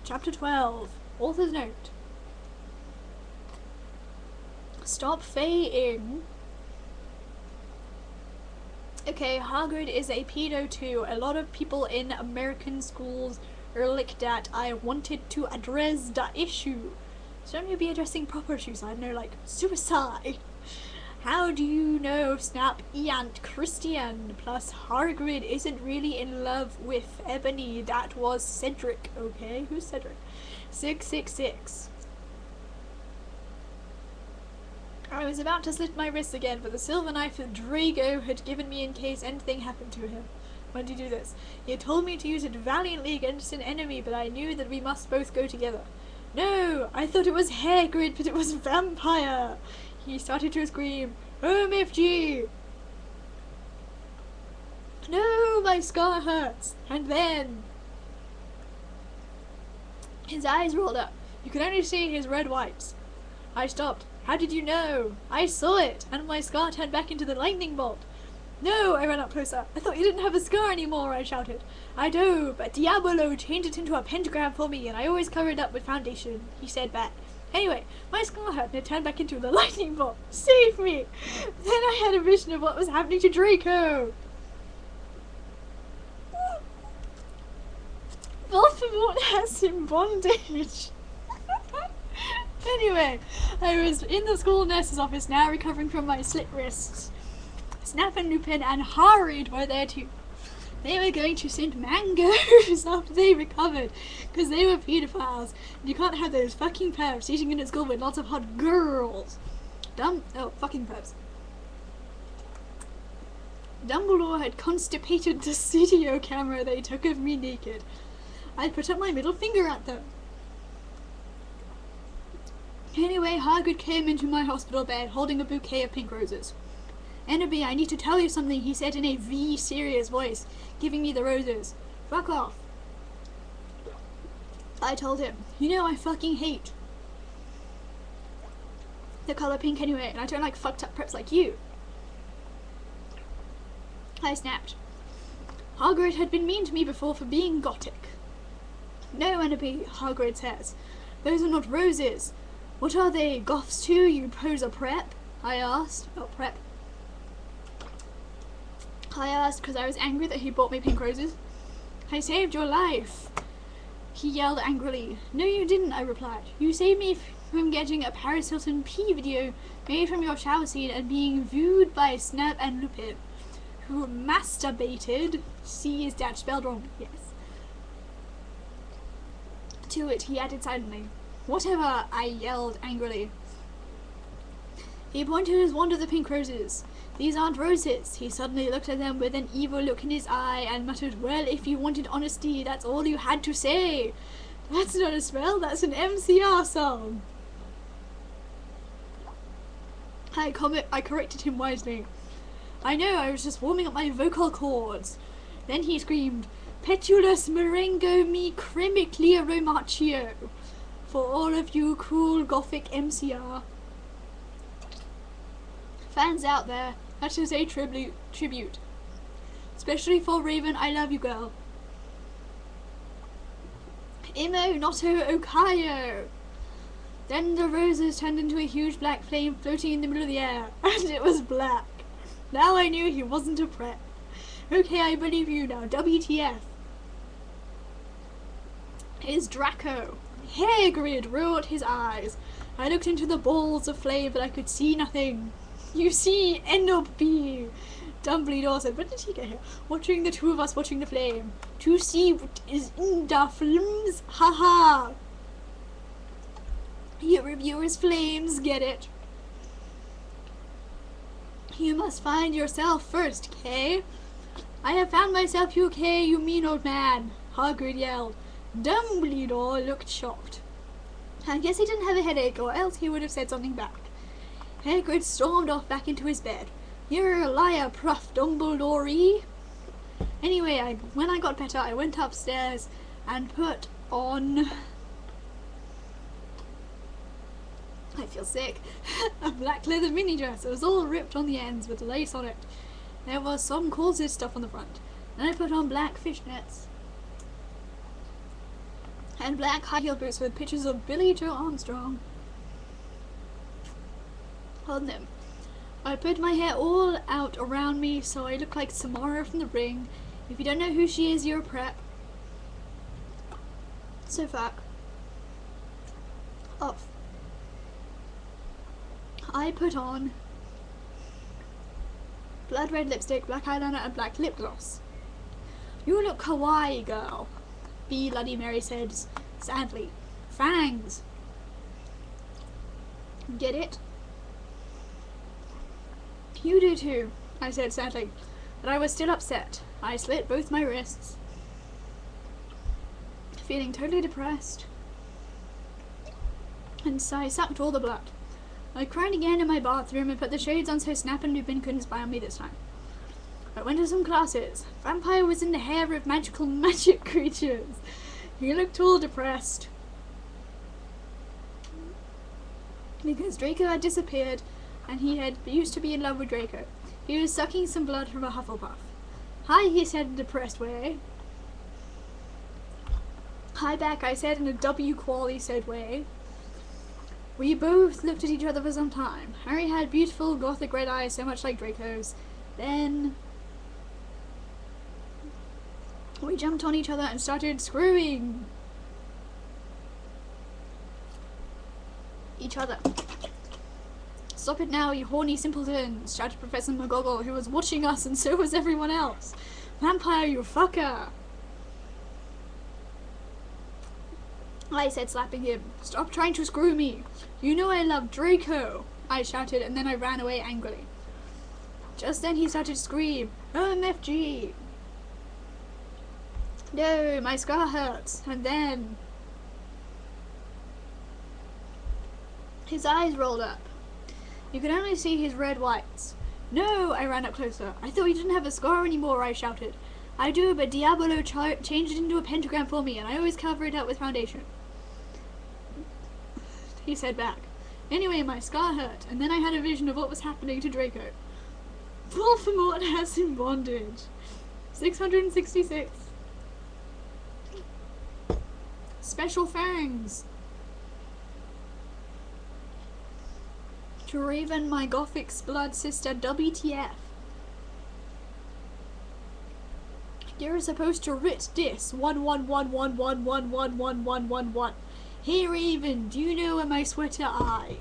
Chapter 12. Author's note. Stop faying. Okay, Hagrid is a pedo too. A lot of people in American schools are like that. I wanted to address the issue. So don't you be addressing proper issues, I don't know, like suicide. How do you know Snap and Christian? Plus Hagrid isn't really in love with Ebony. That was Cedric, okay? Who's Cedric? 666. I was about to slit my wrist again, but the silver knife that Drago had given me in case anything happened to him. When did you do this? He had told me to use it valiantly against an enemy, but I knew that we must both go together. No! I thought it was Hagrid, but it was Vampire! He started to scream, OMFG! No, my scar hurts! And then... his eyes rolled up. You could only see his red whites. I stopped. How did you know? I saw it, and my scar turned back into the lightning bolt. No, I ran up closer. I thought you didn't have a scar anymore, I shouted. I do, but Diabolo changed it into a pentagram for me, and I always cover it up with foundation, he said back. Anyway, my scar hurt and it turned back into the lightning bolt. Save me! Then I had a vision of what was happening to Draco. Voldemort has him bondage. Anyway, I was in the school nurse's office now, recovering from my slit wrists. Snap and Lupin and Hagrid were there too. They were going to send mangoes after they recovered, because they were pedophiles. And you can't have those fucking pervs eating in a school with lots of hot girls. Fucking pervs. Dumbledore had constipated the studio camera they took of me naked. I put up my middle finger at them. Anyway, Hagrid came into my hospital bed holding a bouquet of pink roses. Enderby, I need to tell you something, he said in a serious voice, giving me the roses. Fuck off. I told him, you know I fucking hate the colour pink anyway, and I don't like fucked up preps like you. I snapped. Hagrid had been mean to me before for being gothic. No, Enderby, Hagrid says. Those are not roses. What are they, goths too, you poser prep? I asked. Oh, prep. I asked because I was angry that he bought me pink roses. I saved your life, he yelled angrily. No, you didn't, I replied. You saved me from getting a Paris Hilton pee video made from your shower scene and being viewed by Snap and Lupin, who masturbated. See, is that spelled wrong? Yes. To it, he added silently. Whatever, I yelled angrily. He pointed his wand at the pink roses. These aren't roses. He suddenly looked at them with an evil look in his eye and muttered, well, if you wanted honesty, that's all you had to say. That's not a spell, that's an MCR song. I corrected him wisely. I know, I was just warming up my vocal cords. Then he screamed, Petulus merengo mi cremically aromatio. For all of you cool gothic MCR fans out there, that is a tribute. Especially for Raven, I love you, girl. Imo Noto Okayo. Then the roses turned into a huge black flame floating in the middle of the air, and it was black. Now I knew he wasn't a prep. Okay, I believe you now. WTF. Is Draco. Hagrid rolled his eyes. I looked into the balls of flame, but I could see nothing. You see, Enderby, Dumbledore said. When did he get here? Watching the two of us watching the flame. To see what is in the flames. Haha. You reviewers flames, get it? You must find yourself first, Kay. I have found myself, you Kay, you mean old man, Hagrid yelled. Dumbledore looked shocked. I guess he didn't have a headache, or else he would have said something back. Hagrid stormed off back into his bed. You're a liar, Prof. Dumbledore. Anyway, when I got better, I went upstairs and put on... I feel sick. A black leather mini dress. It was all ripped on the ends with lace on it. There was some corset stuff on the front. Then I put on black fishnets. and black high heel boots with pictures of Billy Joe Armstrong on them. I put my hair all out around me so I look like Samara from The Ring. If you don't know who she is, you're a prep. So fuck off. I put on blood red lipstick, black eyeliner, and black lip gloss. You look kawaii, girl, B. Bloody Mary said sadly. Fangs. Get it? You do too, I said sadly, but I was still upset. I slit both my wrists, feeling totally depressed, and so I sucked all the blood. I cried again in my bathroom and put the shades on so Snap and Lupin couldn't spy on me this time. I went to some classes. Vampire was in the hair of magic creatures. He looked all depressed because Draco had disappeared and he had used to be in love with Draco. He was sucking some blood from a Hufflepuff. Hi, he said in a depressed way. Hi back, I said in a W-quality said way. We both looked at each other for some time. Harry had beautiful gothic red eyes so much like Draco's. Then we jumped on each other and started screwing each other. Stop it now, you horny simpletons, shouted Professor McGoggle, who was watching us and so was everyone else. Vampire, you fucker! I said, slapping him. Stop trying to screw me. You know I love Draco, I shouted, and then I ran away angrily. Just then he started to scream, OMFG! No, my scar hurts. And then his eyes rolled up. You could only see his red whites. No, I ran up closer. I thought you didn't have a scar anymore, I shouted. I do, but Diabolo changed it into a pentagram for me, and I always cover it up with foundation. He said back. Anyway, my scar hurt, and then I had a vision of what was happening to Draco. Voldemort has him bondage. 666. Special fangs. To Raven, my Gothic's blood sister, WTF. You're supposed to writ this 11111111111. Hey Raven, do you know where my sweater eye?